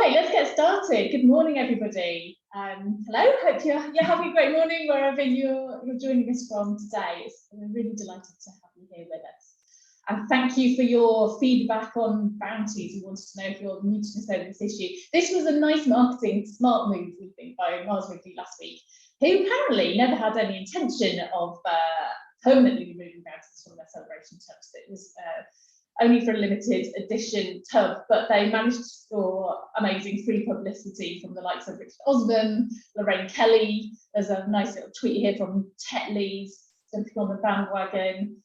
Right, let's get started. Good morning, everybody. Hello, hope you're having a great morning wherever you're joining us from today. We're really delighted to have you here with us. And thank you for your feedback on bounties. We wanted to know if you're new to this over this issue. This was a nice marketing smart move, we think, by Mars Wrigley last week, who apparently never had any intention of permanently removing bounties from their celebration tubs. It was only for a limited edition tub, but they managed to score amazing free publicity from the likes of Richard Osman, Lorraine Kelly. There's a nice little tweet here from Tetley's jumping on the bandwagon.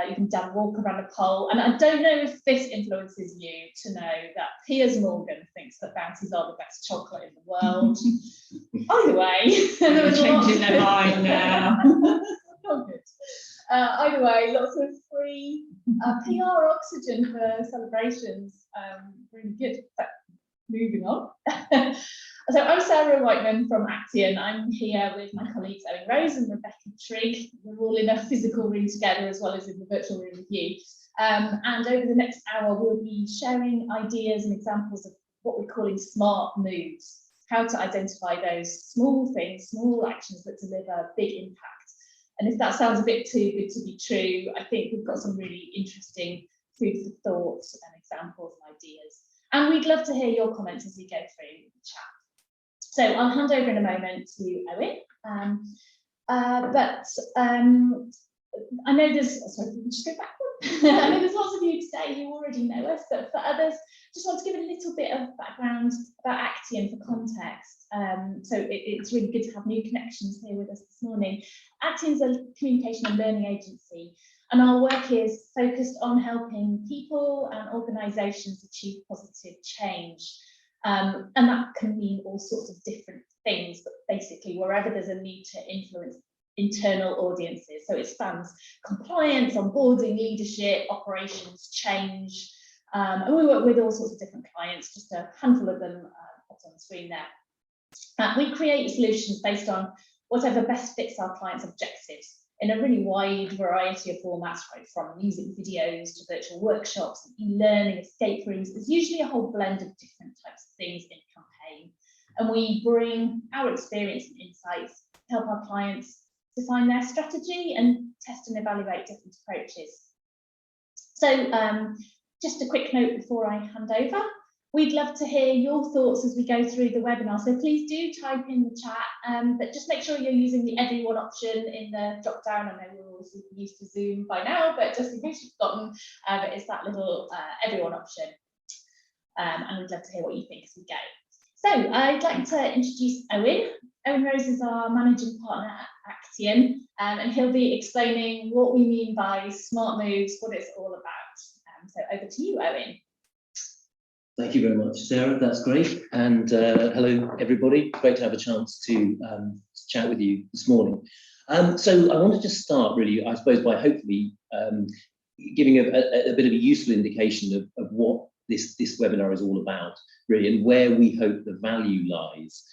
Even Dan Walker ran a poll, and I don't know if this influences you to know that Piers Morgan thinks that bounties are the best chocolate in the world. Either way, they're changing their mind now. Oh, good. Either way, lots of free PR oxygen for celebrations. Really good. But moving on. So I'm Sarah Whiteman from Acteon. I'm here with my colleagues Owen Rose and Rebecca Trigg. We're all in a physical room together as well as in the virtual room with you. And over the next hour, we'll be sharing ideas and examples of what we're calling smart moves, how to identify those small things, small actions that deliver big impact. And if that sounds a bit too good to be true, I think we've got some really interesting food for thought and examples and ideas. And we'd love to hear your comments as we go through the chat. So I'll hand over in a moment to Owen. I know there's, sorry, just go back. I know there's lots of you today who already know us, but for others, just want to give a little bit of background about Acteon for context. So it's really good to have new connections here with us this morning. Acteon's a communication and learning agency, and our work is focused on helping people and organisations achieve positive change. And that can mean all sorts of different things, but basically wherever there's a need to influence internal audiences. So it spans compliance, onboarding, leadership, operations, change. And we work with all sorts of different clients, just a handful of them popped on the screen there. We create solutions based on whatever best fits our clients' objectives in a really wide variety of formats, right, from music videos to virtual workshops, e-learning, escape rooms. There's usually a whole blend of different types of things in a campaign. And we bring our experience and insights to help our clients define their strategy and test and evaluate different approaches. So just a quick note before I hand over. We'd love to hear your thoughts as we go through the webinar, so please do type in the chat, but just make sure you're using the everyone option in the drop down. I know we're all super used to Zoom by now, but just in case you've forgotten, it's that little everyone option. And we'd love to hear what you think as we go. So I'd like to introduce Owen. Owen Rose is our managing partner at Acteon, and he'll be explaining what we mean by smart moves, what it's all about. So over to you, Owen. Thank you very much, Sarah. That's great. And hello, everybody. Great to have a chance to chat with you this morning. So I want to just start, really, I suppose, by hopefully giving a bit of a useful indication of what this webinar is all about, really, and where we hope the value lies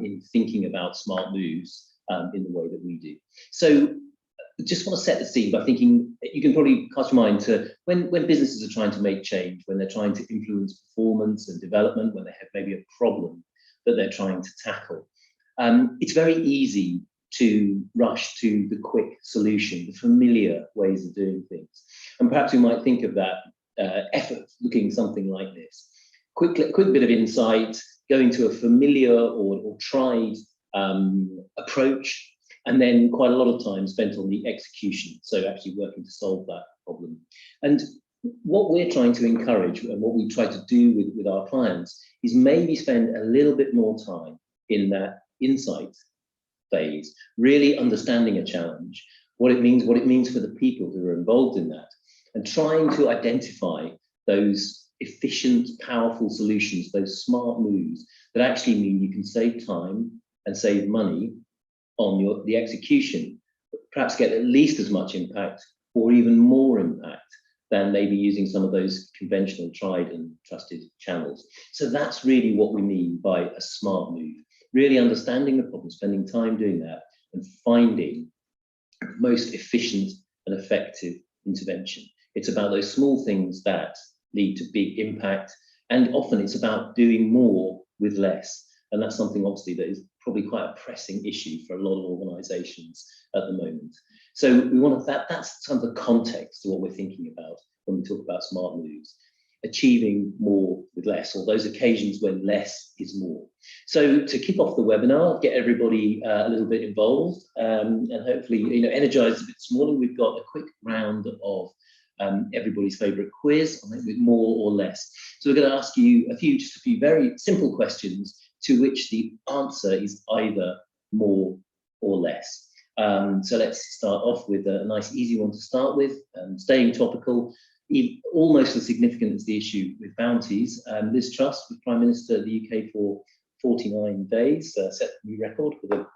in thinking about smart moves in the way that we do. So just want to set the scene by thinking, you can probably cast your mind to when businesses are trying to make change, when they're trying to influence performance and development, when they have maybe a problem that they're trying to tackle. It's very easy to rush to the quick solution, the familiar ways of doing things. And perhaps we might think of that effort looking something like this. Quick bit of insight, going to a familiar or tried approach, and then quite a lot of time spent on the execution, so actually working to solve that problem. And what we're trying to encourage, and what we try to do with our clients, is maybe spend a little bit more time in that insight phase, really understanding a challenge, what it means for the people who are involved in that, and trying to identify those efficient, powerful solutions, those smart moves that actually mean you can save time and save money on the execution, but perhaps get at least as much impact or even more impact than maybe using some of those conventional, tried and trusted channels. So that's really what we mean by a smart move, really understanding the problem, spending time doing that, and finding the most efficient and effective intervention. It's about those small things that lead to big impact, and often it's about doing more with less. And that's something obviously that is probably quite a pressing issue for a lot of organisations at the moment. So we want to, that's kind of the context to what we're thinking about when we talk about smart moves. Achieving more with less, or those occasions when less is more. So to kick off the webinar, get everybody a little bit involved, and hopefully, energized a bit this morning. We've got a quick round of everybody's favourite quiz, I think, with more or less. So we're going to ask you just a few very simple questions to which the answer is either more or less. So let's start off with a nice easy one to start with, staying topical. Almost as significant as the issue with bounties. Liz Truss was Prime Minister of the UK for 49 days, set a new record for the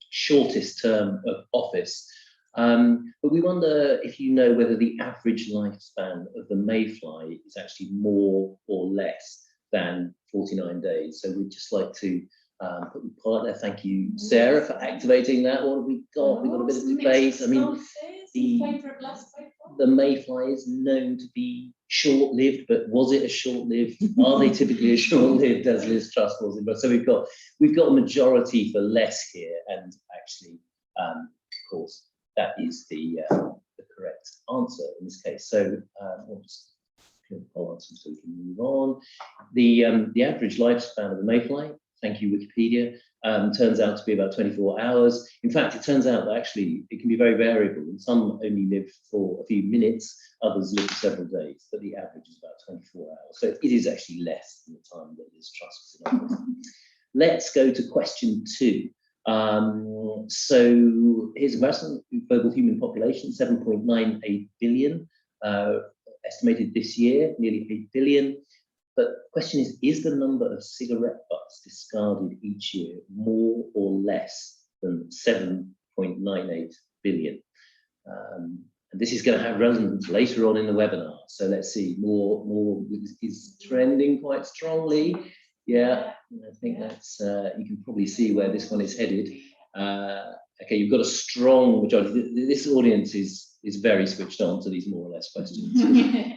shortest term of office. But we wonder if you know whether the average lifespan of the mayfly is actually more or less than 49 days. So we'd just like to put the poll out there. Thank you, Sarah, for activating that. What have we got? We've got a bit of debate. I mean, the mayfly is known to be short-lived, but was it a short-lived? Are they typically as short-lived as Liz Truss was? But so we've got a majority for less here, and actually, of course, that is the correct answer in this case. So we'll just click the poll answer so we can move on. The average lifespan of the mayfly, thank you, Wikipedia, turns out to be about 24 hours. In fact, it turns out that actually it can be very variable, and some only live for a few minutes, others live for several days, but the average is about 24 hours. So it is actually less than the time that Liz Truss was in office. Let's go to question 2. So here's a question: global human population, 7.98 billion, estimated this year, nearly 8 billion. But the question is the number of cigarette butts discarded each year more or less than 7.98 billion? And this is going to have relevance later on in the webinar. So let's see, more is trending quite strongly. Yeah, I think that's, you can probably see where this one is headed. Okay, you've got a strong majority. This audience is very switched on to these more or less questions.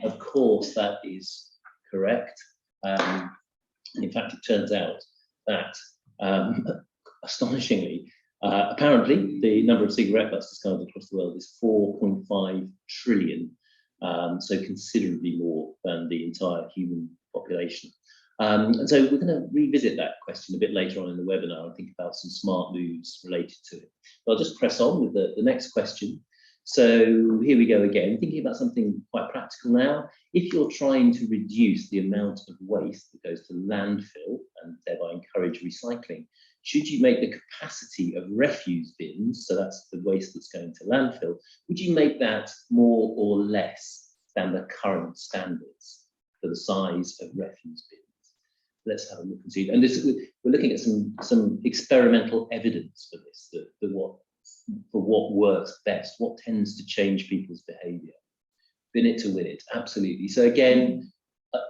Of course, that is correct. In fact, it turns out that, astonishingly, apparently, the number of cigarette butts discarded across the world is 4.5 trillion, so considerably more than the entire human population. And so we're going to revisit that question a bit later on in the webinar and think about some smart moves related to it. But I'll just press on with the next question. So here we go again, thinking about something quite practical now. If you're trying to reduce the amount of waste that goes to landfill and thereby encourage recycling, should you make the capacity of refuse bins, so that's the waste that's going to landfill, would you make that more or less than the current standards for the size of refuse bins? Let's have a look and see. And this, we're looking at some experimental evidence for this, for what works best, what tends to change people's behaviour. Bin it to win it, absolutely. So again,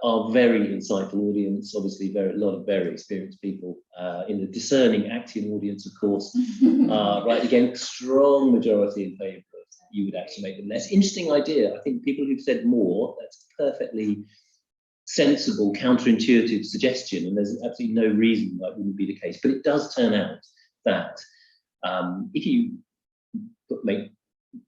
our very insightful audience, obviously a lot of very experienced people in the discerning Acteon audience, of course, right, again, strong majority in favour of you would actually make them less. Interesting idea. I think people who've said more, that's perfectly sensible, counterintuitive suggestion, and there's absolutely no reason that wouldn't be the case. But it does turn out that if you make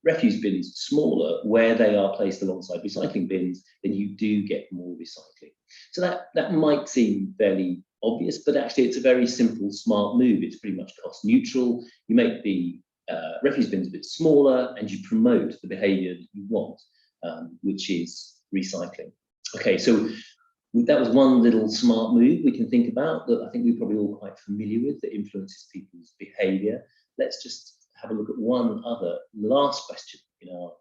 refuse bins smaller where they are placed alongside recycling bins, then you do get more recycling. So that might seem fairly obvious, but actually it's a very simple, smart move. It's pretty much cost neutral. You make the refuse bins a bit smaller and you promote the behaviour that you want, which is recycling. Okay, so that was one little smart move we can think about that I think we're probably all quite familiar with that influences people's behaviour. Let's just have a look at one other last question in our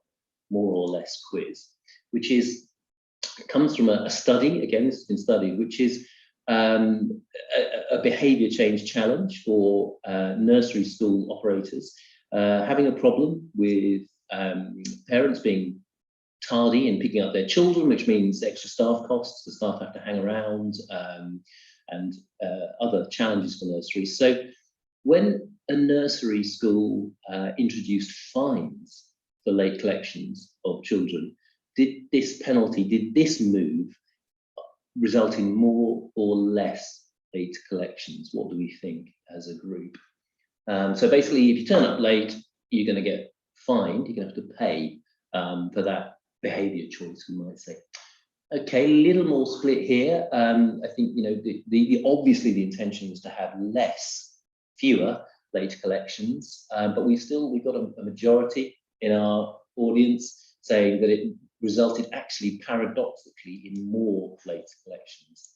more or less quiz, which comes from a study, again, this has been studied, which is a behaviour change challenge for nursery school operators, having a problem with parents being tardy in picking up their children, which means extra staff costs, the staff have to hang around, and other challenges for nurseries. So when a nursery school introduced fines for late collections of children, did this move result in more or less late collections? What do we think as a group? So basically, if you turn up late, you're going to get fined. You're going to have to pay for that behaviour choice, we might say. Okay, a little more split here. I think, you know, obviously the intention was to have fewer late collections, but we've got a majority in our audience saying that it resulted actually paradoxically in more late collections.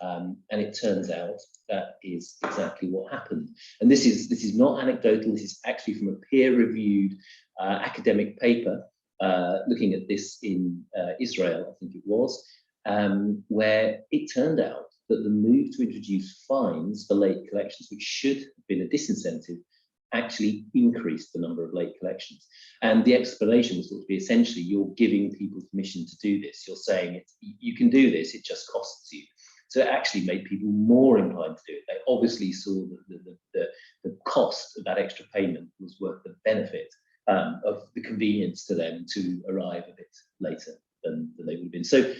And it turns out that is exactly what happened. And this is not anecdotal. This is actually from a peer-reviewed academic paper looking at this in Israel, I think it was, where it turned out that the move to introduce fines for late collections, which should have been a disincentive, actually increased the number of late collections. And the explanation was thought to be essentially, you're giving people permission to do this. You're saying you can do this, it just costs you. So it actually made people more inclined to do it. They obviously saw that the cost of that extra payment was worth the benefit of the convenience to them to arrive a bit later than they would have been. So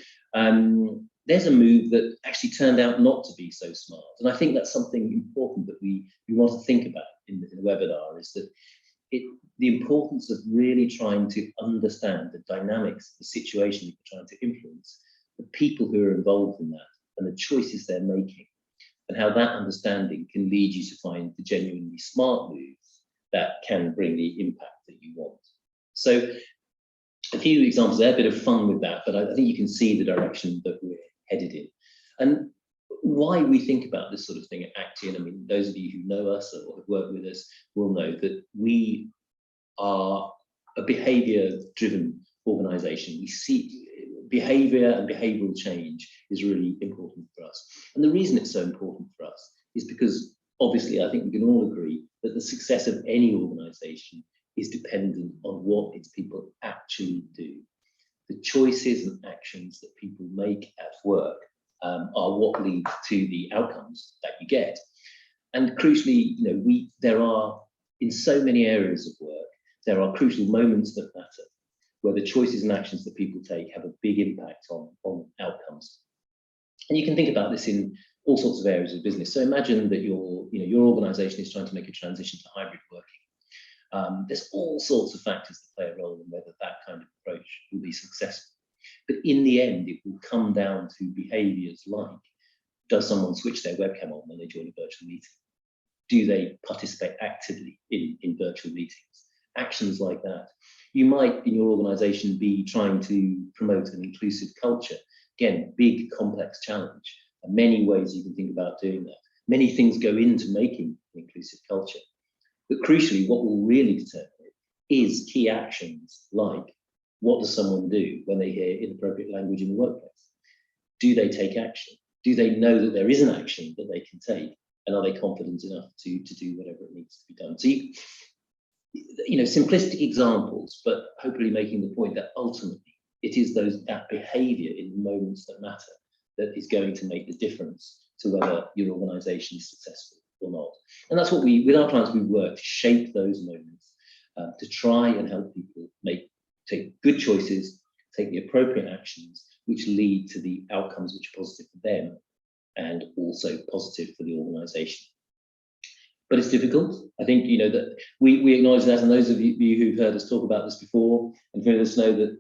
there's a move that actually turned out not to be so smart. And I think that's something important that we want to think about in the webinar, is that the importance of really trying to understand the dynamics of the situation you're trying to influence, the people who are involved in that, and the choices they're making, and how that understanding can lead you to find the genuinely smart moves that can bring the impact that you want. So a few examples there, a bit of fun with that, but I think you can see the direction that we're headed in. And why we think about this sort of thing at Acteon, I mean, those of you who know us or have worked with us will know that we are a behaviour-driven organisation. We see behaviour and behavioural change is really important for us. And the reason it's so important for us is because, obviously, I think we can all agree that the success of any organisation is dependent on what its people actually do. The choices and actions that people make at work are what leads to the outcomes that you get. And crucially, you know, there are, in so many areas of work, there are crucial moments that matter, where the choices and actions that people take have a big impact on outcomes. And you can think about this in all sorts of areas of business. So imagine that your organisation is trying to make a transition to hybrid working. There's all sorts of factors that play a role in whether that kind of approach will be successful. But in the end, it will come down to behaviours like, does someone switch their webcam on when they join a virtual meeting? Do they participate actively in virtual meetings? Actions like that. You might, in your organisation, be trying to promote an inclusive culture. Again, big, complex challenge. And many ways you can think about doing that. Many things go into making an inclusive culture. But crucially, what will really determine it is key actions like, what does someone do when they hear inappropriate language in the workplace? Do they take action? Do they know that there is an action that they can take? And are they confident enough to do whatever it needs to be done? So you know, simplistic examples, but hopefully making the point that ultimately it is that behaviour in the moments that matter that is going to make the difference to whether your organisation is successful or not. And that's what with our clients, we work to shape those moments, to try and help people take good choices, take the appropriate actions, which lead to the outcomes which are positive for them and also positive for the organisation. But it's difficult. I think, you know, that we acknowledge that, and those of you who've heard us talk about this before and let us know that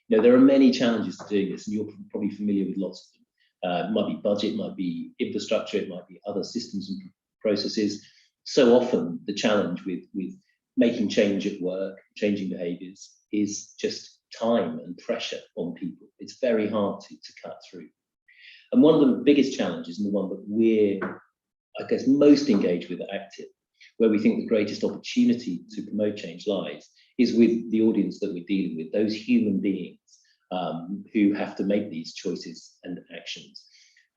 you know, there are many challenges to doing this, and you're probably familiar with lots of them. It might be budget, it might be infrastructure, it might be other systems and processes. So often the challenge with making change at work, changing behaviours, is just time and pressure on people. It's very hard to cut through. And one of the biggest challenges, and the one that we're, I guess, most engaged with at Acteon, where we think the greatest opportunity to promote change lies, is with the audience that we're dealing with, those human beings who have to make these choices and actions.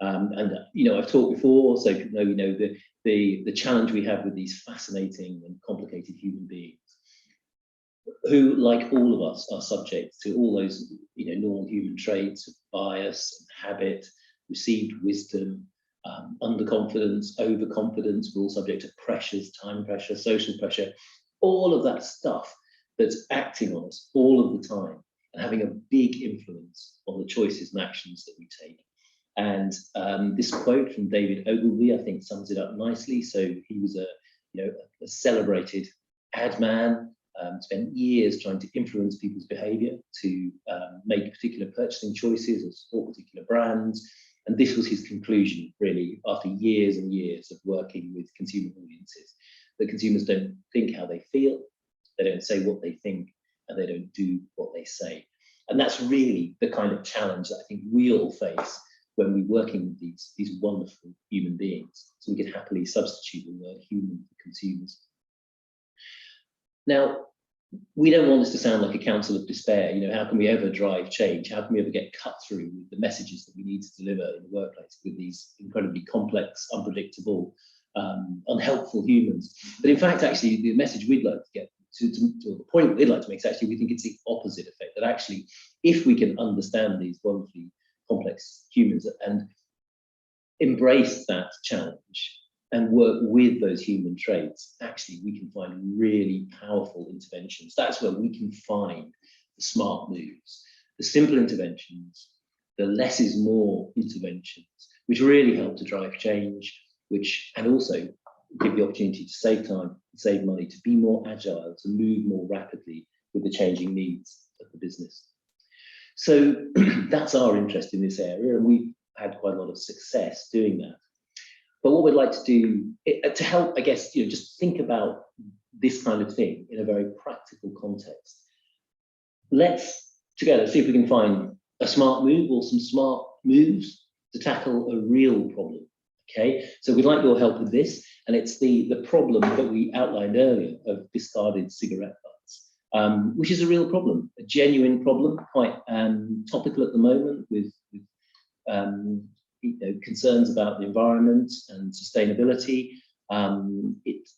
And you know, I've talked before, so you know the challenge we have with these fascinating and complicated human beings, who, like all of us, are subject to all those, you know, normal human traits of bias and habit, received wisdom, underconfidence, overconfidence. We're all subject to pressures, time pressure, social pressure, all of that stuff that's acting on us all of the time and having a big influence on the choices and actions that we take. And this quote from David Ogilvy, I think, sums it up nicely. So he was a celebrated ad man, spent years trying to influence people's behaviour, to make particular purchasing choices or support particular brands. And this was his conclusion, really, after years and years of working with consumer audiences, that consumers don't think how they feel, they don't say what they think, and they don't do what they say. And that's really the kind of challenge that I think we all face when we're working with these wonderful human beings. So we can happily substitute the word human for consumers. Now, we don't want this to sound like a counsel of despair. How can we ever drive change? How can we ever get cut through with the messages that we need to deliver in the workplace with these incredibly complex, unpredictable, unhelpful humans? But in fact, actually, the message we'd like to get to the point we'd like to make is actually we think it's the opposite effect, that actually, if we can understand these wonderfully complex humans and embrace that challenge and work with those human traits, actually we can find really powerful interventions. That's where we can find the smart moves, the simple interventions, the less is more interventions, which really help to drive change, and also give the opportunity to save time, save money, to be more agile, to move more rapidly with the changing needs of the business. So that's our interest in this area, and we've had quite a lot of success doing that. But what we'd like to do to help, I guess, just think about this kind of thing in a very practical context. Let's together see if we can find a smart move or some smart moves to tackle a real problem. Okay, so we'd like your help with this, and it's the problem that we outlined earlier of discarded cigarette butts, which is a real problem, a genuine problem, quite topical at the moment with concerns about the environment and sustainability. It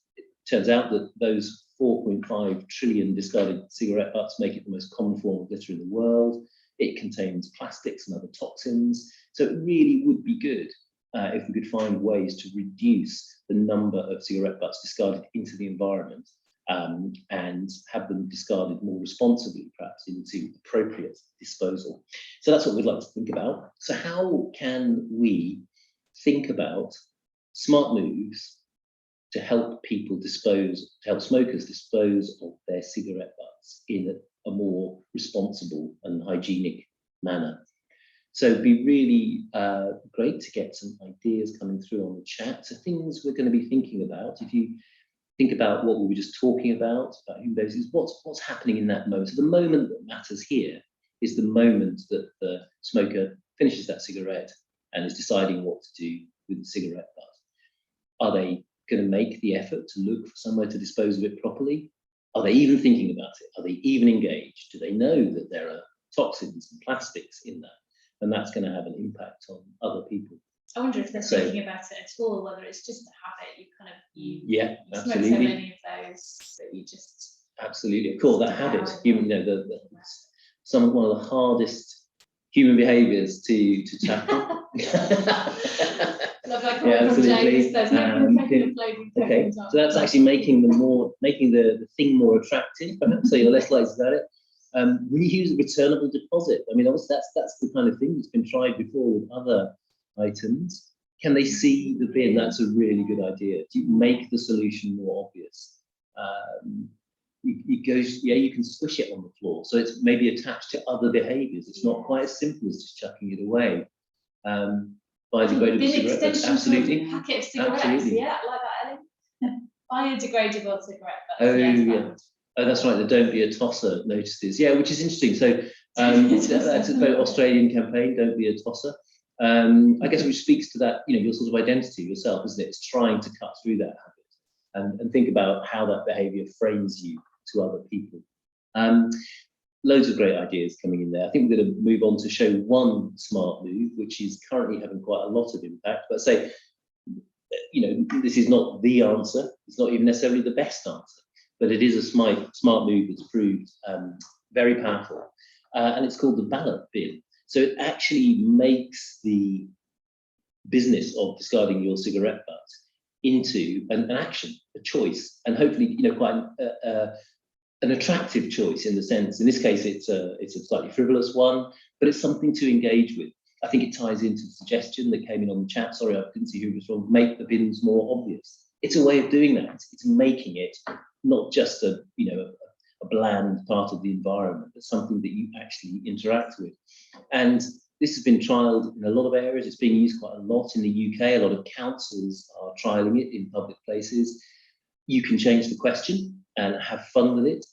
turns out that those 4.5 trillion discarded cigarette butts make it the most common form of litter in the world. It contains plastics and other toxins. So it really would be good if we could find ways to reduce the number of cigarette butts discarded into the environment, and have them discarded more responsibly, perhaps into appropriate disposal. So that's what we'd like to think about. So how can we think about smart moves to help smokers dispose of their cigarette butts in a more responsible and hygienic manner? So it'd be really great to get some ideas coming through on the chat. So things we're going to be thinking about. If you think about what we were just talking about human behaviors, what's happening in that moment. So the moment that matters here is the moment that the smoker finishes that cigarette and is deciding what to do with the cigarette butt. Are they going to make the effort to look for somewhere to dispose of it properly? Are they even thinking about it? Are they even engaged? Do they know that there are toxins and plastics in that? And that's going to have an impact on other people. I wonder if they're thinking about it at all, whether it's just a habit. You absolutely. smoke so many of those that you just absolutely. Cool, that habit. One of the hardest human behaviours to tackle. Absolutely. Okay, so that's actually making the thing more attractive, perhaps, so you're less likely to do it. Reuse returnable deposit. I mean, obviously that's the kind of thing that's been tried before with other items. Can they see the bin? That's a really good idea. Do you make the solution more obvious? You can squish it on the floor, so it's maybe attached to other behaviours. It's not quite as simple as just chucking it away. Biodegradable cigarettes, absolutely. Packet of cigarettes, absolutely. Yeah, I like that, Ellie. Biodegradable cigarette butts. Oh, yeah. Oh, that's right, the Don't Be a Tosser notices. Yeah, which is interesting. So that's a very Australian campaign, Don't Be a Tosser. I guess which speaks to that, your sort of identity yourself, isn't it? It's trying to cut through that habit and think about how that behaviour frames you to other people. Loads of great ideas coming in there. I think we're going to move on to show one smart move, which is currently having quite a lot of impact. But say, this is not the answer. It's not even necessarily the best answer, but it is a smart move that's proved very powerful. And it's called the ballot bin. So it actually makes the business of discarding your cigarette butt into an action, a choice, and hopefully, quite an attractive choice in the sense. In this case, it's a slightly frivolous one, but it's something to engage with. I think it ties into the suggestion that came in on the chat. Sorry, I couldn't see who it was from. Make the bins more obvious. It's a way of doing that. It's making it not just a bland part of the environment, but something that you actually interact with. And this has been trialled in a lot of areas. It's being used quite a lot in the UK. A lot of councils are trialling it in public places. You can change the question and have fun with it.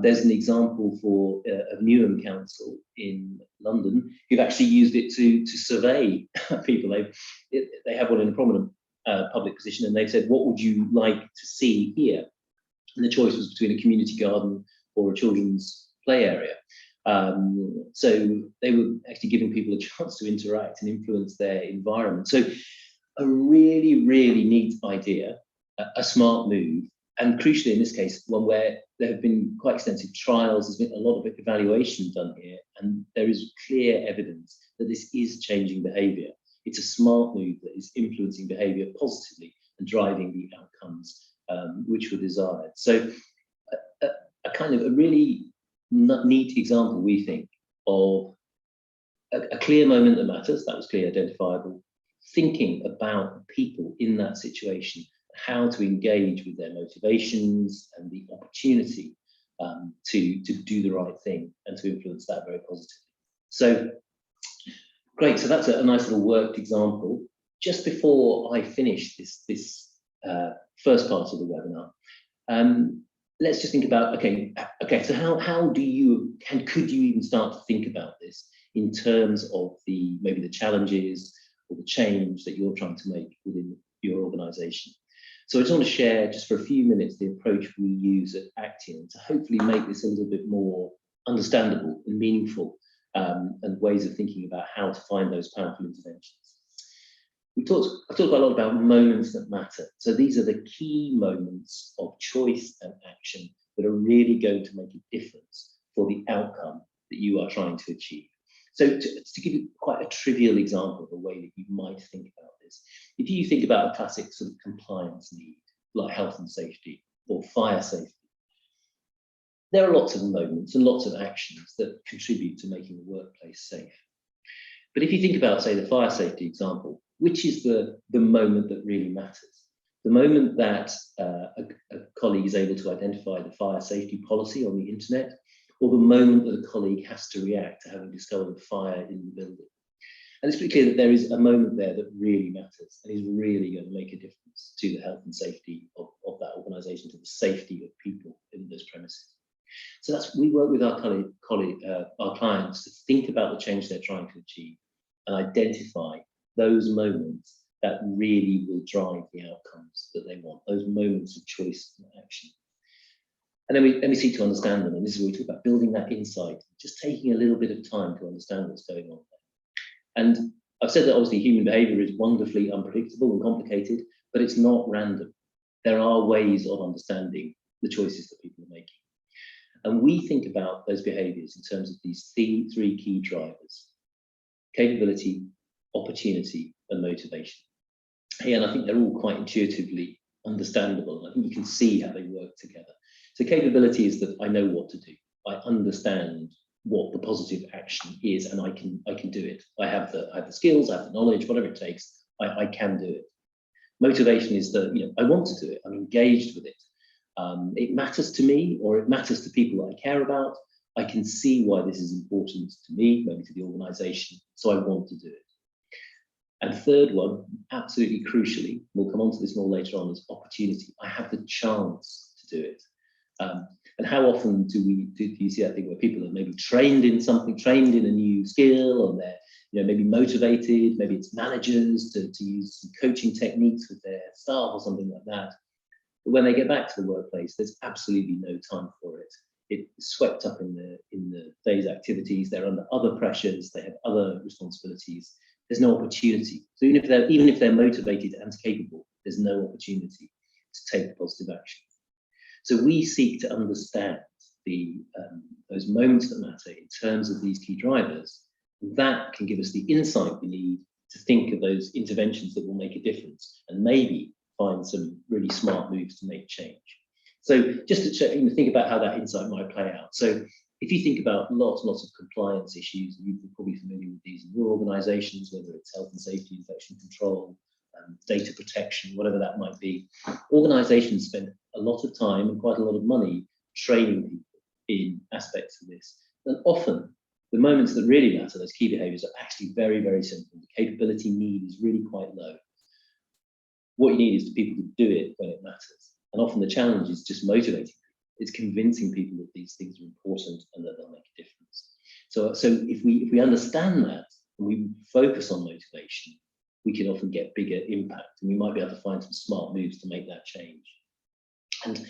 There's an example for a Newham council in London who've actually used it to survey people. They have one in a prominent public position, and they've said, what would you like to see here? And the choice was between a community garden or a children's play area. So they were actually giving people a chance to interact and influence their environment. So a really, really neat idea, a smart move, and crucially in this case, one where there have been quite extensive trials, there's been a lot of evaluation done here, and there is clear evidence that this is changing behaviour. It's a smart move that is influencing behaviour positively and driving the outcomes which were desired. So a kind of a really neat example, we think, of a clear moment that matters, that was clearly identifiable, thinking about people in that situation, how to engage with their motivations and the opportunity to do the right thing and to influence that very positively. So great, so that's a nice little worked example. Just before I finish this first part of the webinar, let's just think about, okay, so how do you, and could you even start to think about this in terms of maybe the challenges or the change that you're trying to make within your organization? So I just want to share just for a few minutes the approach we use at Acteon to hopefully make this a little bit more understandable and meaningful, and ways of thinking about how to find those powerful interventions. I've talked quite a lot about moments that matter. So these are the key moments of choice and action that are really going to make a difference for the outcome that you are trying to achieve. So to give you quite a trivial example of the way that you might think about this, if you think about a classic sort of compliance need, like health and safety or fire safety, there are lots of moments and lots of actions that contribute to making the workplace safe. But if you think about, say, the fire safety example, which is the moment that really matters? The moment that a colleague is able to identify the fire safety policy on the internet, or the moment that a colleague has to react to having discovered a fire in the building? And it's pretty clear that there is a moment there that really matters and is really going to make a difference to the health and safety of that organisation, to the safety of people in those premises. So we work with our clients to think about the change they're trying to achieve and identify those moments that really will drive the outcomes that they want, those moments of choice and action. And then we seek to understand them, and this is where we talk about building that insight, just taking a little bit of time to understand what's going on there. And I've said that obviously human behaviour is wonderfully unpredictable and complicated, but it's not random. There are ways of understanding the choices that people are making. And we think about those behaviours in terms of these three key drivers: capability, opportunity, and motivation. And I think they're all quite intuitively understandable. I think you can see how they work together. So capability is that I know what to do. I understand what the positive action is, and I can do it. I have the skills, I have the knowledge, whatever it takes, I can do it. Motivation is that I want to do it. I'm engaged with it. It matters to me, or it matters to people that I care about. I can see why this is important to me, maybe to the organisation, so I want to do it. And third one, absolutely crucially, we'll come on to this more later on, is opportunity. I have the chance to do it. And how often do you see that thing where people are maybe trained in something, trained in a new skill, or they're maybe motivated, maybe it's managers to use some coaching techniques with their staff or something like that. But when they get back to the workplace, there's absolutely no time for it. It's swept up in the day's activities. They're under other pressures. They have other responsibilities. There's no opportunity. So even if they're motivated and capable, there's no opportunity to take positive action. So we seek to understand those moments that matter in terms of these key drivers. That can give us the insight we need to think of those interventions that will make a difference, and maybe find some really smart moves to make change. So just to think about how that insight might play out. So if you think about lots and lots of compliance issues, and you're probably familiar with these in your organisations, whether it's health and safety, infection control, data protection, whatever that might be, organisations spend a lot of time and quite a lot of money training people in aspects of this. And often, the moments that really matter, those key behaviours, are actually very, very simple. The capability need is really quite low. What you need is for people to do it when it matters. And often the challenge is just motivating people. It's convincing people that these things are important and that they'll make a difference. So if we understand that and we focus on motivation, we can often get bigger impact, and we might be able to find some smart moves to make that change. And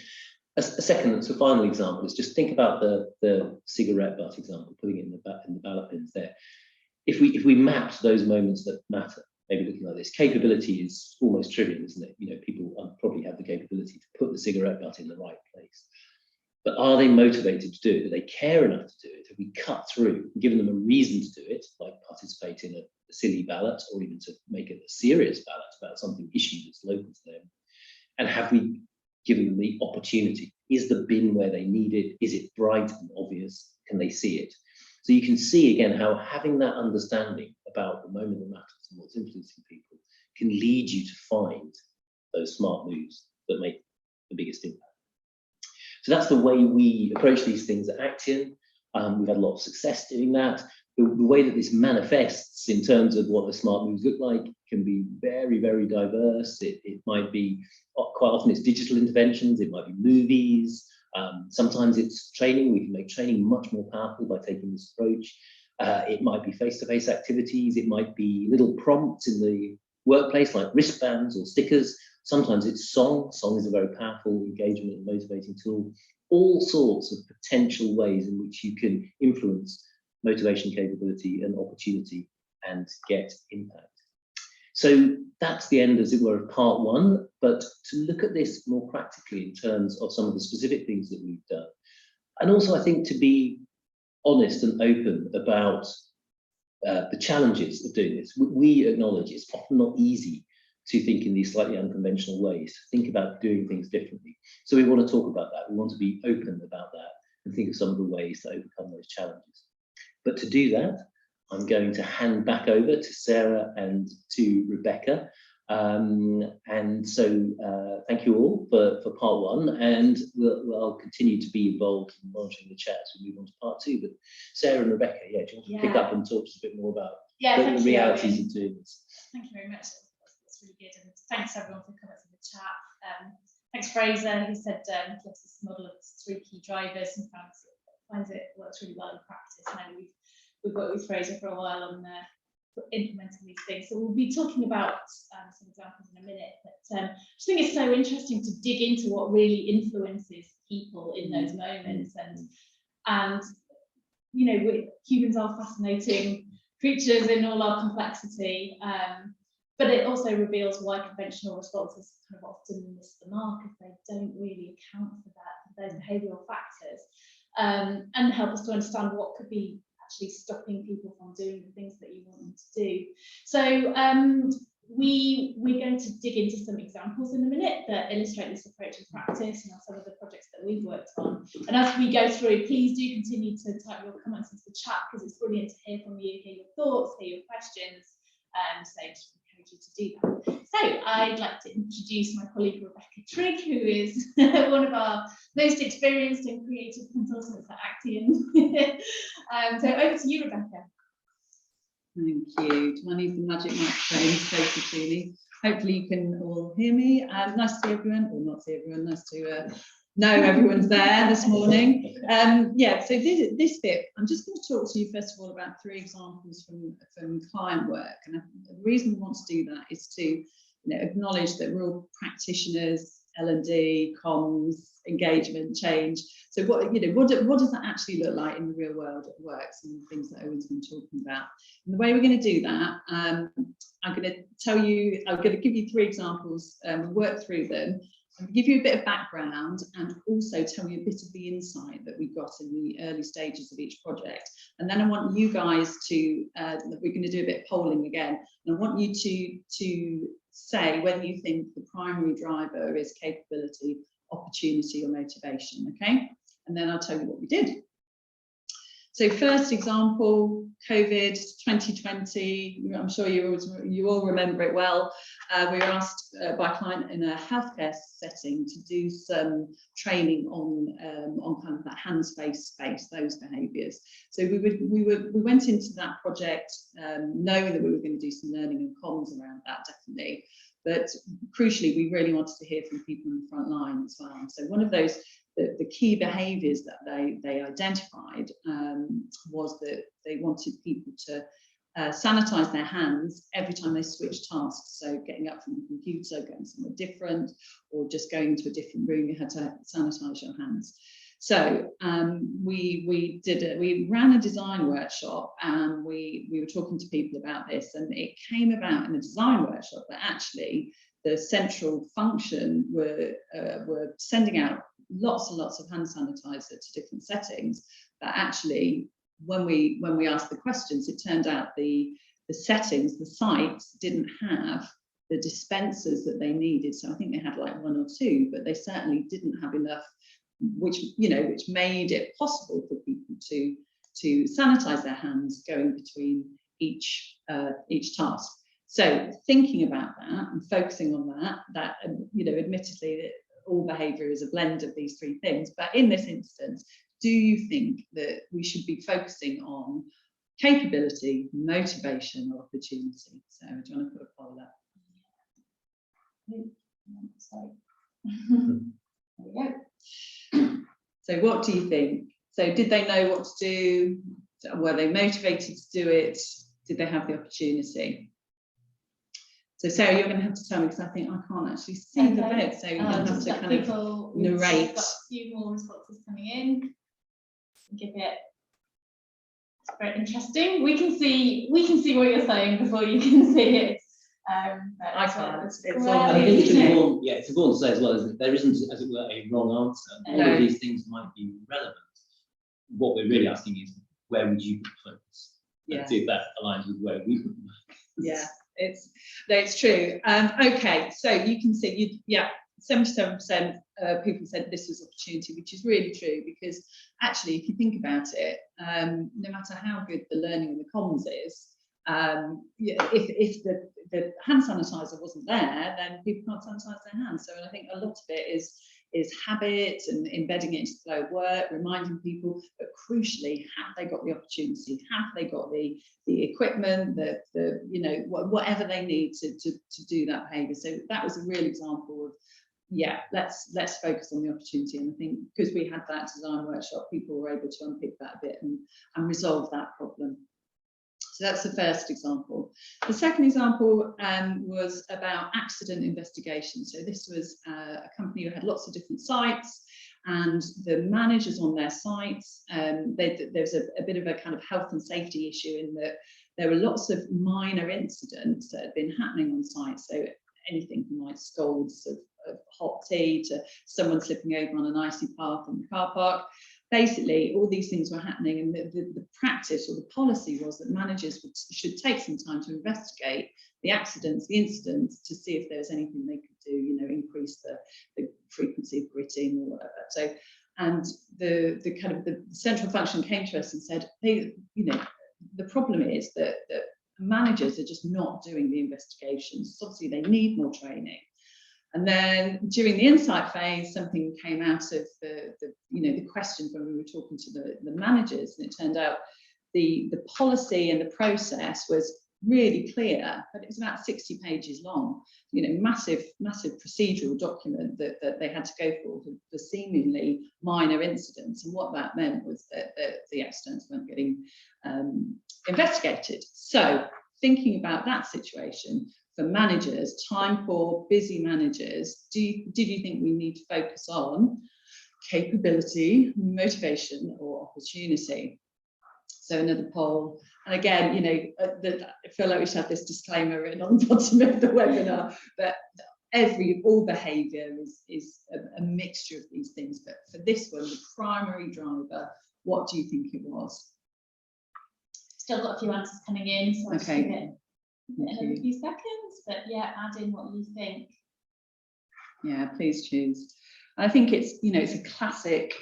a second, so final example is just think about the cigarette butt example, putting it in the ballot bins there. If we mapped those moments that matter, maybe looking like this, capability is almost trivial, isn't it? You know, people probably have the capability to put the cigarette butt in the right place. But are they motivated to do it? Do they care enough to do it? Have we cut through and given them a reason to do it, like participate in a silly ballot, or even to make it a serious ballot about something issue that's local to them? And have we given them the opportunity? Is the bin where they need it? Is it bright and obvious? Can they see it? So you can see again how having that understanding about the moment that matters and what's influencing people can lead you to find those smart moves that make the biggest impact. So that's the way we approach these things at Acteon. We've had a lot of success doing that. The way that this manifests in terms of what the smart moves look like can be very, very diverse. It might be, quite often it's digital interventions, it might be movies, sometimes it's training. We can make training much more powerful by taking this approach. It might be face-to-face activities, it might be little prompts in the workplace like wristbands or stickers. Sometimes it's song. Song is a very powerful engagement and motivating tool. All sorts of potential ways in which you can influence motivation, capability and opportunity and get impact. So that's the end, as it were, of part one. But to look at this more practically in terms of some of the specific things that we've done, and also I think to be honest and open about the challenges of doing this. We acknowledge it's often not easy to think in these slightly unconventional ways, to think about doing things differently. So we want to talk about that. We want to be open about that and think of some of the ways to overcome those challenges. But to do that, I'm going to hand back over to Sarah and to Rebecca. And so thank you all for part one, and I'll continue to be involved in monitoring the chat as we move on to part two. But Sarah and Rebecca, do you want to pick up and talk to us a bit more about the realities of doing this? Thank you very much. That's really good, and thanks everyone for coming to the chat. Thanks Fraser, who said gives this model of 3 key drivers and finds it works really well in practice. I know we've worked with Fraser for a while on implementing these things, so we'll be talking about some examples in a minute, but I just think it's so interesting to dig into what really influences people in those moments, and you know, humans are fascinating creatures in all our complexity, but it also reveals why conventional responses kind of often miss the mark if they don't really account for those behavioural factors, and help us to understand what could be actually stopping people from doing the things that you want them to do. So we're going to dig into some examples in a minute that illustrate this approach in practice and some of the projects that we've worked on. And as we go through, please do continue to type your comments into the chat, because it's brilliant to hear from you, hear your thoughts, hear your questions, so just encourage you to do that. So I'd like to introduce my colleague Rebecca Trigg, who is one of our most experienced and creative consultants at Acteon. So over to you, Rebecca. Thank you. Do I need the magic microphone closer to me? Hopefully you can all hear me. Nice to see everyone, or not see everyone, nice to know everyone's there this morning. Yeah, so this bit, I'm just going to talk to you first of all about 3 examples from client work. And the reason we want to do that is to acknowledge that we're all practitioners, L&D, comms, engagement, change. So what does that actually look like in the real world at work? Some of the things that Owen's been talking about. And the way we're going to do that, I'm going to give you 3 examples, we'll work through them, and give you a bit of background, and also tell you a bit of the insight that we got in the early stages of each project. And then I want you guys to, we're going to do a bit of polling again, and I want you to say whether you think the primary driver is capability, opportunity or motivation, okay? And then I'll tell you what we did. So first example, COVID 2020, I'm sure you all remember it well. We were asked by a client in a healthcare setting to do some training on kind of that hands-face space, those behaviours. So we went into that project knowing that we were going to do some learning and comms around that, definitely. But crucially, we really wanted to hear from people on the front line as well. So one of those, the key behaviours that they identified was that they wanted people to sanitize their hands every time they switch tasks. So getting up from the computer, going somewhere different, or just going into a different room, you had to sanitize your hands. So we ran a design workshop, and we were talking to people about this, and it came about in the design workshop that actually the central function were sending out lots and lots of hand sanitizer to different settings, but actually when we asked the questions, it turned out the settings, the sites didn't have the dispensers that they needed. So I think they had like 1 or 2, but they certainly didn't have enough, which made it possible for people to sanitize their hands going between each task. So thinking about that and focusing on that admittedly that all behaviour is a blend of these 3 things, but in this instance, do you think that we should be focusing on capability, motivation, or opportunity? So do you want to put a poll up? There we go. So what do you think? So did they know what to do? Were they motivated to do it? Did they have the opportunity? So Sarah, you're going to have to tell me, because I think I can't actually see the vote. So you'll have to kind of narrate. We've got a few more responses coming in. Give it. It's very interesting. We can see what you're saying before you can see it. I can't. I think it's important. Yeah, it's important to say as well that there isn't, as it were, a wrong answer. All of these things might be relevant. What we're really asking is, where would you put focus? Yeah. And see if that aligns with where we put focus. Yeah, it's true. Okay, so you can see 77% people said this was opportunity, which is really true, because actually, if you think about it, no matter how good the learning and the comms is, if the hand sanitizer wasn't there, then people can't sanitize their hands. So I think a lot of it is habit and embedding it into the flow of work, reminding people, but crucially, have they got the opportunity? Have they got the equipment, whatever they need to do that behaviour? So that was a real example of, let's focus on the opportunity. And I think because we had that design workshop, people were able to unpick that a bit and resolve that problem. So that's the first example. The second example was about accident investigation. So this was a company who had lots of different sites, and the managers on their sites, there's a bit of a kind of health and safety issue in that there were lots of minor incidents that had been happening on site. So anything from like scalds of hot tea to someone slipping over on an icy path in the car park. Basically, all these things were happening, and the practice or the policy was that managers should take some time to investigate the accidents, the incidents, to see if there was anything they could do, increase the frequency of gritting or whatever. So, and the kind of the central function came to us and said, the problem is that managers are just not doing the investigations. So obviously, they need more training. And then during the insight phase, something came out of the questions when we were talking to the managers, and it turned out the policy and the process was really clear, but it was about 60 pages long. Massive procedural document that they had to go for seemingly minor incidents. And what that meant was that the accidents weren't getting investigated. So thinking about that situation, for managers, time poor, busy managers, did you think we need to focus on capability, motivation, or opportunity? So another poll. And again, I feel like we should have this disclaimer written on the bottom of the webinar, but all behaviour is a mixture of these things. But for this one, the primary driver, what do you think it was? Still got a few answers coming in, so I'll just give it another few seconds, but add in what you think. Please choose. I think it's a classic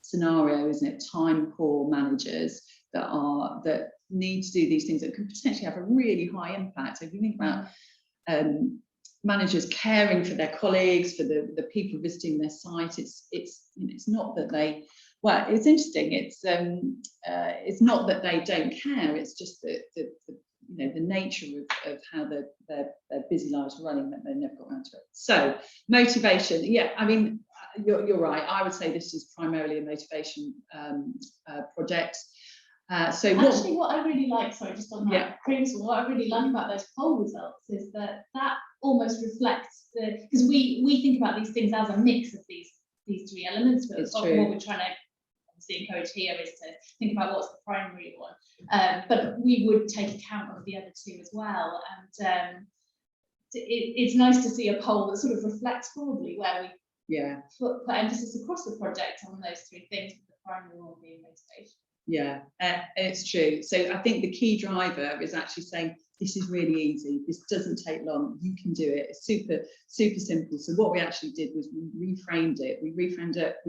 scenario, isn't it? Time poor managers that need to do these things that can potentially have a really high impact. So if you think about managers caring for their colleagues, for the people visiting their site, it's not that they, well, it's interesting. It's not that they don't care. It's just that the nature of how their busy lives are running, that they've never got around to it. So motivation, yeah, I mean, you're right. I would say this is primarily a motivation project. Actually, what I really like, sorry, just on that Yeah. previous one, what I really like about those poll results is that almost reflects because we think about these things as a mix of these three elements, but what we're trying to obviously encourage here is to think about what's the primary one, but we would take account of the other two as well, and it's nice to see a poll that sort of reflects probably where we put emphasis across the project on those three things, with the primary one being motivation. Yeah, it's true. So I think the key driver is actually saying, this is really easy. This doesn't take long. You can do it. It's super, super simple. So what we actually did was we reframed it. We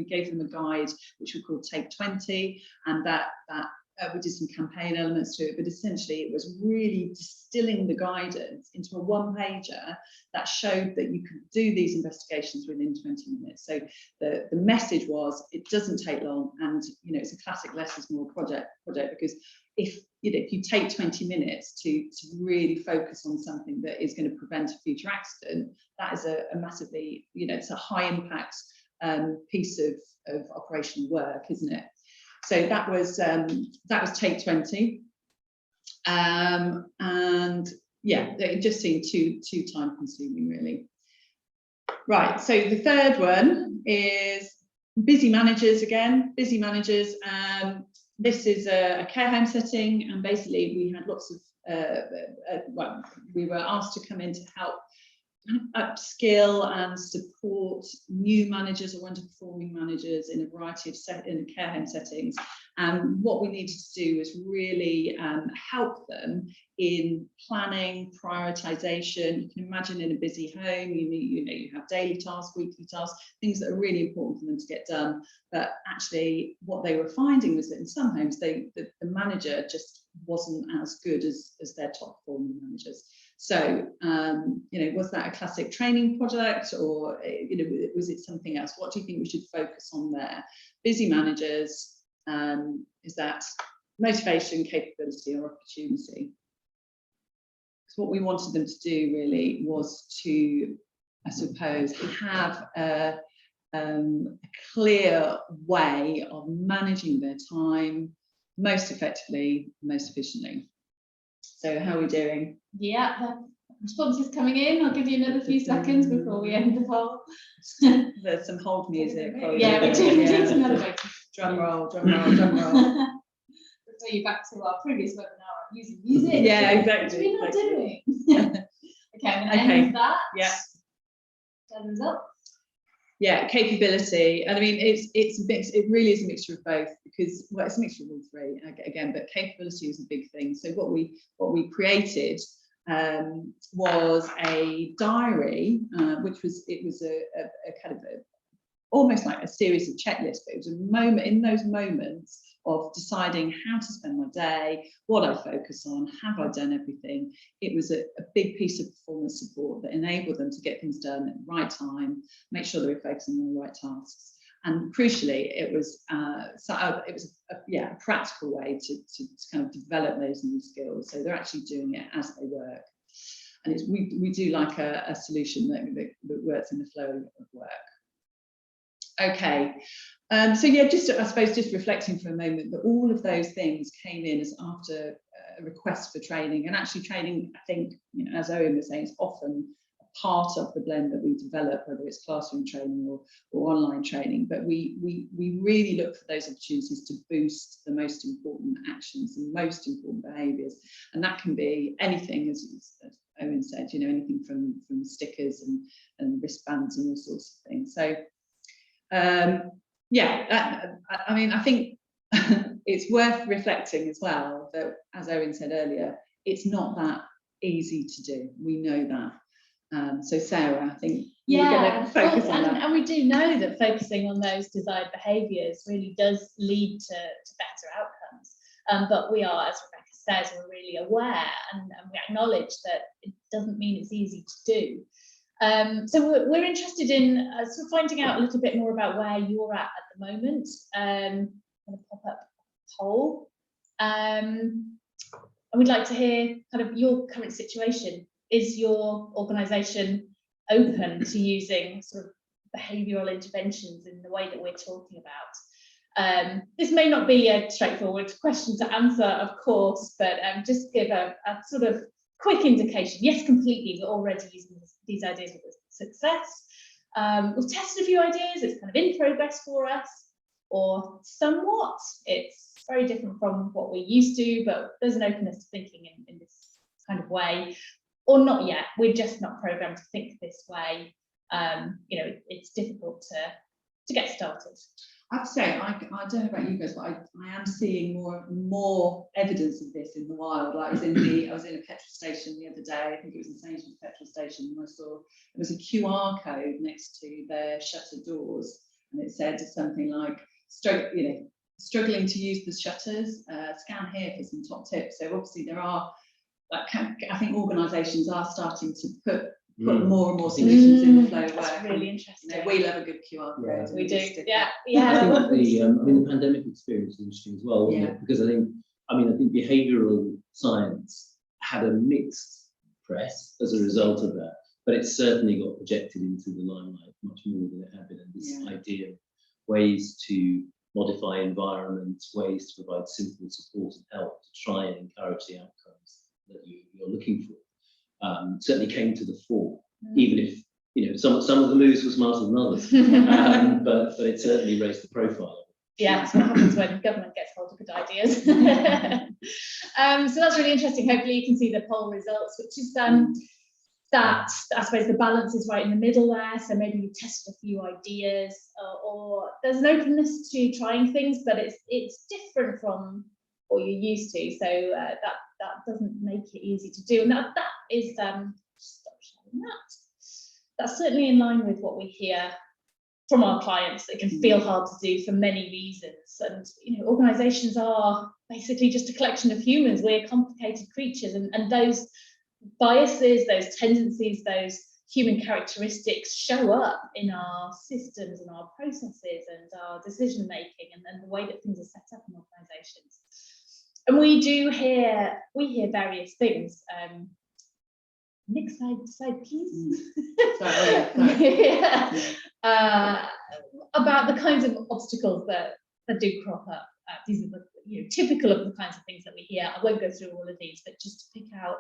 gave them a guide, which we called Take 20, and that we did some campaign elements to it, but essentially it was really distilling the guidance into a one-pager that showed that you could do these investigations within 20 minutes. So the message was, it doesn't take long, and it's a classic less is more project, because if you take 20 minutes to really focus on something that is going to prevent a future accident, that is a massively, it's a high impact piece of operational work, isn't it? So that was Take 20, and yeah, it just seemed too time consuming, really. Right, so the third one is busy managers again. Busy managers. This is a care home setting, and basically we had lots of we were asked to come in to help upskill and support new managers or underperforming managers in a variety of care home settings. And what we needed to do was really help them in planning, prioritization. You can imagine in a busy home, you have daily tasks, weekly tasks, things that are really important for them to get done. But actually, what they were finding was that in some homes, the manager just wasn't as good as their top performing managers. So, was that a classic training project, or, was it something else? What do you think we should focus on there? Busy managers, is that motivation, capability, or opportunity? Because what we wanted them to do really was to, I suppose, have a clear way of managing their time most effectively, most efficiently. So how are we doing? Yeah, the response is coming in. I'll give you another few seconds before we end the poll. There's some hold music. Yeah, we do some other ways. Drum roll, drum roll, drum roll. Refer you back to our previous webinar on using music. Yeah, exactly. Which we're not doing. Okay, I'm going to end that. Yeah. Thumbs up. Yeah, capability, and I mean it's a mix. It really is a mixture of both, because it's a mixture of all three again. But capability is a big thing. So what we created was a diary, which was a kind of almost like a series of checklists. But it was a moment, in those moments of deciding how to spend my day, what I focus on, have I done everything. It was a big piece of performance support that enabled them to get things done at the right time, make sure they were focusing on the right tasks. And crucially, it was a practical way to kind of develop those new skills. So they're actually doing it as they work. And we do like a solution that works in the flow of work. Okay, so yeah, I suppose just reflecting for a moment that all of those things came in as after a request for training, and actually training, I think, as Owen was saying, is often a part of the blend that we develop, whether it's classroom training or online training. But we really look for those opportunities to boost the most important actions and most important behaviours, and that can be anything, as Owen said, anything from stickers and wristbands and all sorts of things. So. I mean, I think it's worth reflecting as well that, as Owen said earlier, it's not that easy to do. We know that. So Sarah, I think you're going to focus on that. And we do know that focusing on those desired behaviours really does lead to better outcomes. But we are, as Rebecca says, we're really aware and we acknowledge that it doesn't mean it's easy to do. So we're interested in sort of finding out a little bit more about where you're at the moment. I'm going to pop up a poll. And we'd like to hear kind of your current situation. Is your organisation open to using sort of behavioural interventions in the way that we're talking about? This may not be a straightforward question to answer, of course, but just give a sort of quick indication. Yes, completely, we're already using these ideas with success. We've tested a few ideas, it's kind of in progress for us, or somewhat. It's very different from what we're used to, but there's an openness to thinking in this kind of way. Or not yet, we're just not programmed to think this way. You know, it's difficult to get started. I have to say, I don't know about you guys, but I am seeing more evidence of this in the wild. Like I was in a petrol station the other day. I think it was in Sainsbury's petrol station, and I saw there was a QR code next to their shutter doors, and it said something like, struggling to use the shutters, scan here for some top tips. So obviously there are, I think organisations are starting to put more and more solutions in the flow of work. That's really interesting. You know, we love a good QR code. Yeah. We do, yeah. I think the pandemic experience is interesting as well, wasn't it? Because I think behavioural science had a mixed press as a result of that, but it certainly got projected into the limelight much more than it had been. And this idea of ways to modify environments, ways to provide simple support and help to try and encourage the outcomes that you're looking for, certainly came to the fore, even if some of the moves were smarter than others, but it certainly raised the profile. Yeah, that's what happens when government gets hold of good ideas. So that's really interesting. Hopefully you can see the poll results, which is that I suppose the balance is right in the middle there. So maybe you've tested a few ideas, or there's an openness to trying things, but it's different from what you're used to. So that doesn't make it easy to do. And that is stop showing that. That's certainly in line with what we hear from our clients. It can feel hard to do for many reasons. And organisations are basically just a collection of humans. We're complicated creatures, and those biases, those tendencies, those human characteristics show up in our systems and our processes and our decision making and the way that things are set up in organisations. And we hear various things. Next slide, please. About the kinds of obstacles that do crop up. These are the typical of the kinds of things that we hear. I won't go through all of these, but just to pick out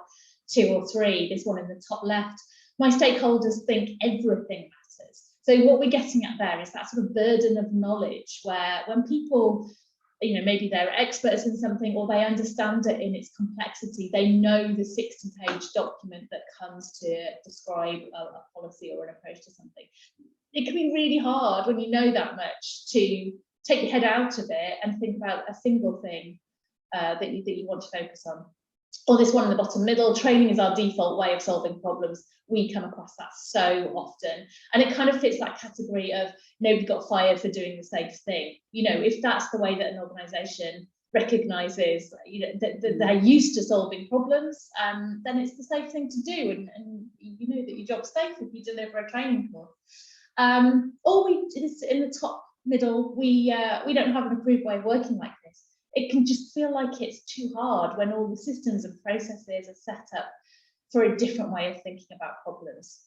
2 or 3. This one in the top left. My stakeholders think everything matters. So what we're getting at there is that sort of burden of knowledge, where when people, maybe they're experts in something or they understand it in its complexity, they know the 60-page document that comes to describe a policy or an approach to something. It can be really hard when you know that much to take your head out of it and think about a single thing that you want to focus on. Or this one in the bottom middle, training is our default way of solving problems. We come across that so often. And it kind of fits that category of nobody got fired for doing the same thing. If that's the way that an organisation recognises that they're used to solving problems, then it's the safe thing to do. And you know that your job's safe if you deliver a training course. Or in the top middle, we don't have an approved way of working like this. It can just feel like it's too hard when all the systems and processes are set up for a different way of thinking about problems.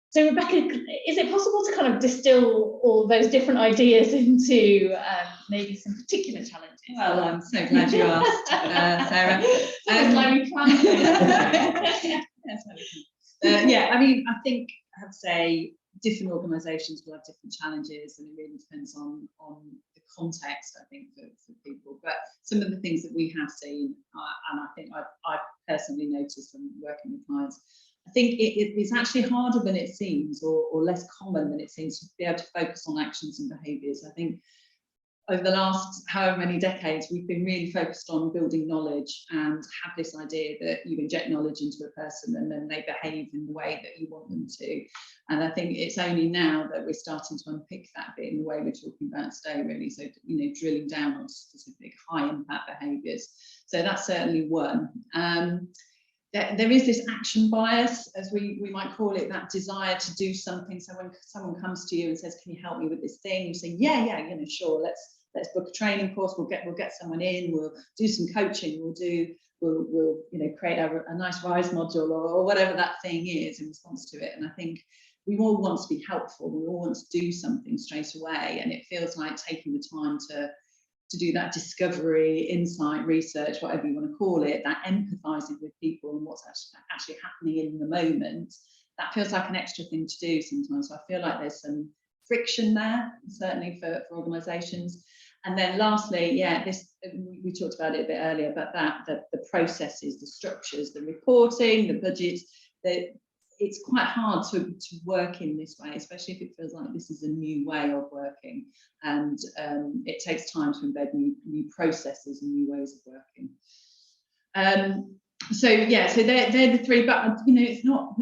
So Rebecca, is it possible to kind of distill all those different ideas into maybe some particular challenges? Well, I'm so glad you asked, Sarah. I think I have to say different organisations will have different challenges, and it really depends on the context, I think, for people. But some of the things that we have seen, and I think I've personally noticed from working with clients, I think it's actually harder than it seems, or less common than it seems, to be able to focus on actions and behaviours. I think over the last however many decades, we've been really focused on building knowledge and have this idea that you inject knowledge into a person and then they behave in the way that you want them to. And I think it's only now that we're starting to unpick that bit in the way we're talking about today, really. So, drilling down on specific high impact behaviours. So that's certainly one. There is this action bias, as we might call it, that desire to do something. So when someone comes to you and says, "Can you help me with this thing?" You say, "Yeah, sure. Let's book a training course. We'll get someone in. We'll do some coaching. We'll create a nice RISE module or whatever that thing is in response to it." And I think we all want to be helpful. We all want to do something straight away, and it feels like taking the time to do that discovery, insight, research, whatever you want to call it, that empathising with people and what's actually happening in the moment, that feels like an extra thing to do sometimes. So I feel like there's some friction there, certainly for organisations. And then lastly, we talked about it a bit earlier, but the processes, the structures, the reporting, the budgets, it's quite hard to work in this way, especially if it feels like this is a new way of working, and it takes time to embed new processes and new ways of working. So they're the three, but it's not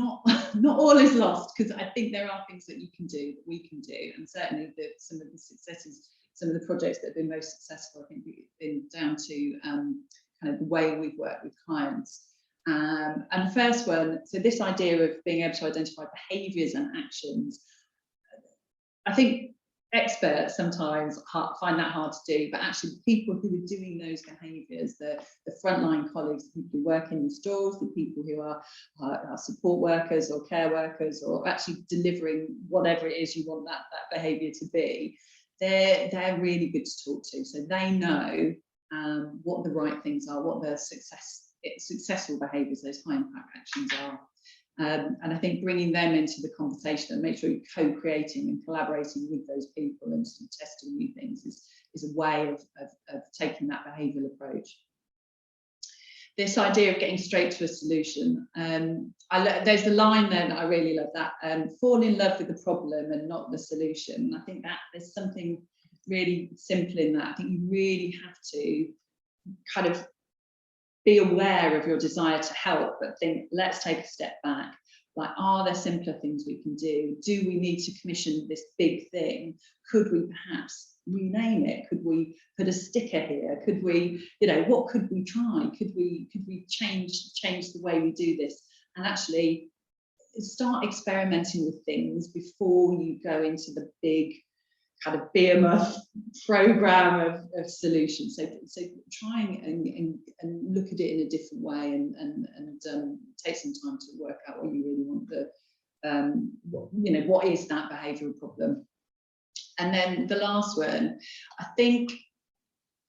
all is lost, because I think there are things that you can do, that we can do, and certainly some of the successes, some of the projects that have been most successful, I think, have been down to kind of the way we've worked with clients. And the first one, so this idea of being able to identify behaviours and actions, I think experts sometimes find that hard to do, but actually the people who are doing those behaviours, the frontline colleagues, the people who work in the stores, the people who are support workers or care workers, or actually delivering whatever it is you want that behaviour to be, they're really good to talk to. So they know what the right things are, what the successful behaviours, those high impact actions are. And I think bringing them into the conversation and make sure you're co-creating and collaborating with those people and sort of testing new things is a way of taking that behavioural approach. This idea of getting straight to a solution. There's a line there that I really love, that fall in love with the problem and not the solution. I think that there's something really simple in that. I think you really have to kind of be aware of your desire to help, but think, let's take a step back. Like, are there simpler things we can do? Do we need to commission this big thing? Could we perhaps rename it? Could we put a sticker here? Could we, what could we try? Could we change the way we do this? And actually start experimenting with things before you go into the big kind of behemoth program of solutions. So trying and look at it in a different way, and take some time to work out what you really want, what is that behavioural problem. And then the last one, I think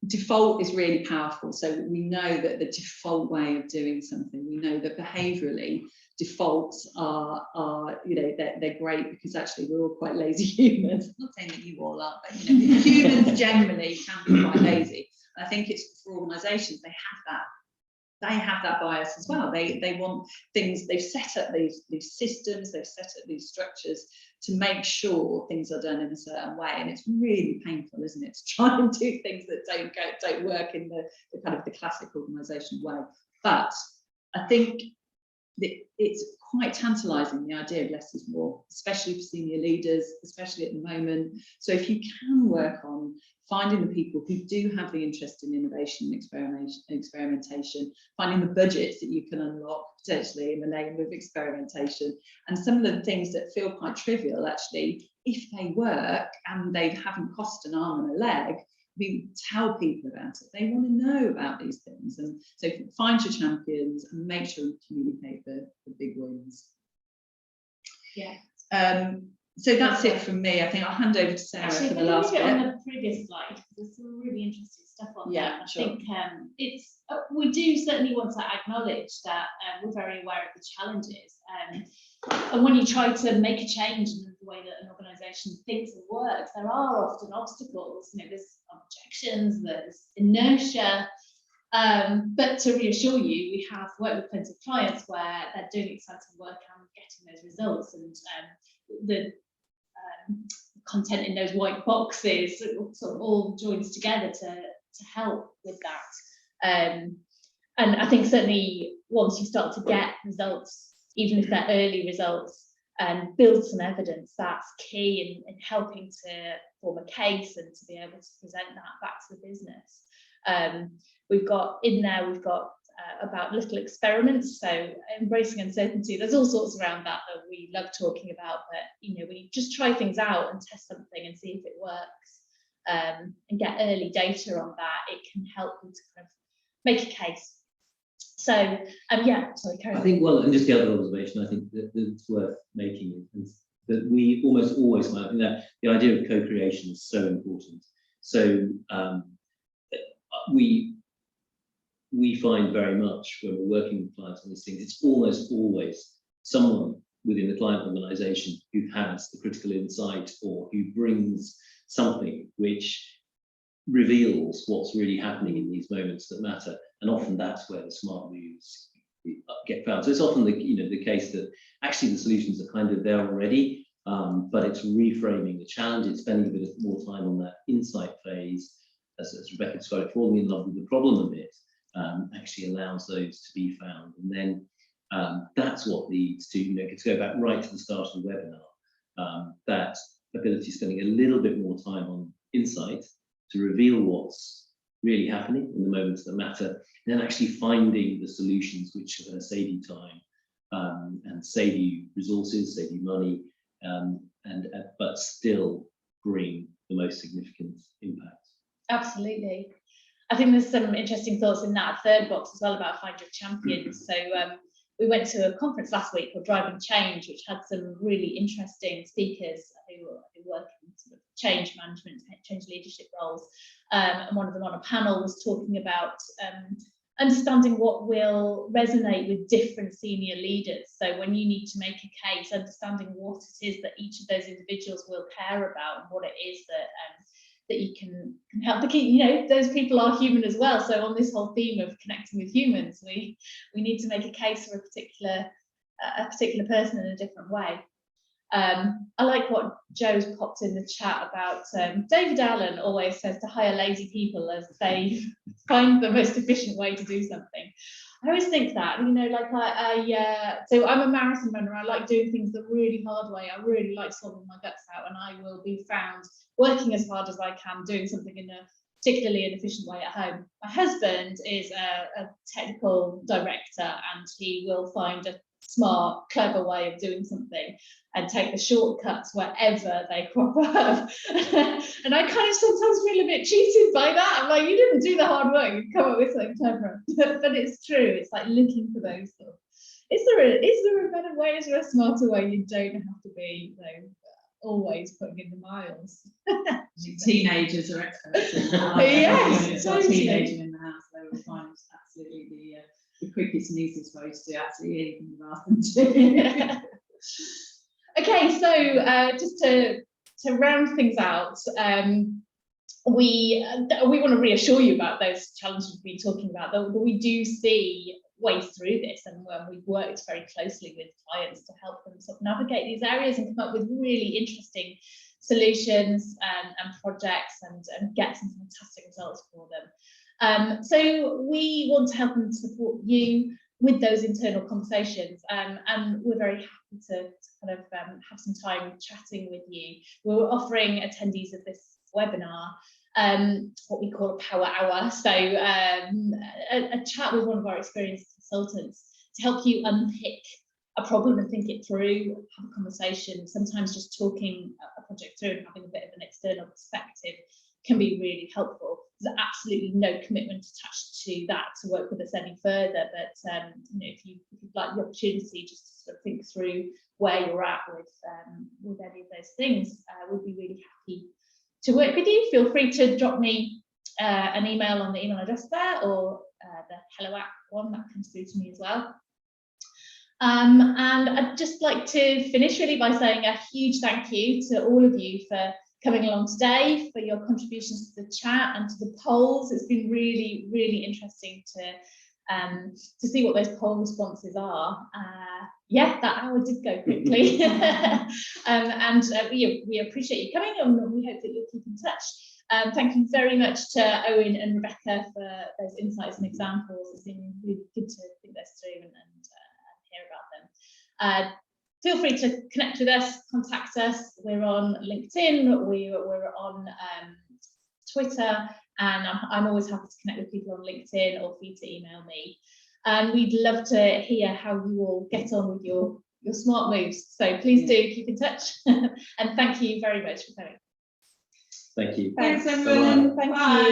default is really powerful. So we know that the default way of doing something, we know that behaviourally defaults are they're great, because actually we're all quite lazy humans. I'm not saying that you all are, but humans generally can be quite lazy. And I think it's for organisations, they have that bias as well. They want things, they've set up these systems, they've set up these structures to make sure things are done in a certain way, and it's really painful, isn't it, to try and do things that don't work in the kind of the classic organisational way. But I think it's quite tantalising, the idea of less is more, especially for senior leaders, especially at the moment. So if you can work on finding the people who do have the interest in innovation and experimentation, finding the budgets that you can unlock potentially in the name of experimentation, and some of the things that feel quite trivial, actually, if they work and they haven't cost an arm and a leg, we tell people about it. They want to know about these things, and so find your champions and make sure you communicate the big wins. Yeah. So that's it from me. I think I'll hand over to Sarah for the last bit. On the previous slide, because there's some really interesting stuff on there. Sure. I think we do certainly want to acknowledge that we're very aware of the challenges, and when you try to make a change in the way that an organisation thinks and works, there are often obstacles. There's objections, there's inertia. But to reassure you, we have worked with plenty of clients where they're doing exciting work and getting those results, and the content in those white boxes, sort of all joins together to help with that. And I think certainly once you start to get results, even if they're early results, and build some evidence, that's key in helping to form a case and to be able to present that back to the business. We've got about little experiments, so embracing uncertainty. There's all sorts around that we love talking about, but when you just try things out and test something and see if it works, and get early data on that, it can help you to kind of make a case. So yeah, sorry, Karen. I think, well, and just the other observation I think that's worth making is that we almost always find, I think that the idea of co-creation is so important. So we find very much when we're working with clients on these things, it's almost always someone within the client organisation who has the critical insight or who brings something which reveals what's really happening in these moments that matter, and often that's where the smart moves get found. So it's often the case that actually the solutions are kind of there already, but it's reframing the challenge. It's spending a bit more time on that insight phase, as Rebecca described, falling in love with the problem a bit, actually allows those to be found, and then that's what leads to, to go back right to the start of the webinar, that ability spending a little bit more time on insight to reveal what's really happening in the moments that matter, and then actually finding the solutions which are going to save you time and save you resources, save you money, but still bring the most significant impact. Absolutely. I think there's some interesting thoughts in that third box as well about find your champions. So we went to a conference last week called Driving Change, which had some really interesting speakers who work in sort of change management, change leadership roles. And one of them on a panel was talking about understanding what will resonate with different senior leaders. So when you need to make a case, understanding what it is that each of those individuals will care about and what it is that you can help. Those people are human as well. So on this whole theme of connecting with humans, we need to make a case for a particular person in a different way. I like what Joe's popped in the chat about David Allen always says to hire lazy people as they find the most efficient way to do something. I always think that, so I'm a marathon runner. I like doing things the really hard way. I really like sorting my guts out, and I will be found working as hard as I can, doing something in a particularly inefficient way at home. My husband is a technical director, and he will find a smart, clever way of doing something and take the shortcuts wherever they crop up. And I kind of sometimes feel a bit cheated by that. I'm like, you didn't do the hard work, you come up with something clever. But it's true, it's like looking for those sort of, is there a better way, is there a smarter way? You don't have to be always putting in the miles. Teenagers are experts in that. Yes, got a teenager in the house, they will find absolutely the quickest and easiest way to do absolutely anything you've asked them to. Okay, so just to round things out, we want to reassure you about those challenges we've been talking about, that we do see ways through this, and we've worked very closely with clients to help them sort of navigate these areas and come up with really interesting solutions and projects and get some fantastic results for them. So we want to help and support you with those internal conversations, and we're very happy to kind of have some time chatting with you. We're offering attendees of this webinar what we call a power hour, so a chat with one of our experienced consultants to help you unpick a problem and think it through, have a conversation. Sometimes just talking a project through and having a bit of an external perspective can be really helpful. There's absolutely no commitment attached to that to work with us any further, but if you'd like the opportunity just to sort of think through where you're at with any of those things, we'd be really happy to work with you. Feel free to drop me an email on the email address there, or the Hello App one that comes through to me as well. And I'd just like to finish really by saying a huge thank you to all of you for coming along today, for your contributions to the chat and to the polls. It's been really, really interesting to see what those poll responses are. Yeah, that hour did go quickly. And we appreciate you coming, and we hope that you'll keep in touch. Thank you very much to Owen and Rebecca for those insights and examples. It's been really good to think this through and hear about them. Feel free to connect with us, contact us. We're on LinkedIn, we're on Twitter, and I'm always happy to connect with people on LinkedIn, or for you to email me. And we'd love to hear how you all get on with your smart moves. So please do keep in touch. And thank you very much for coming. Thank you. Thanks everyone. Thank Bye. you.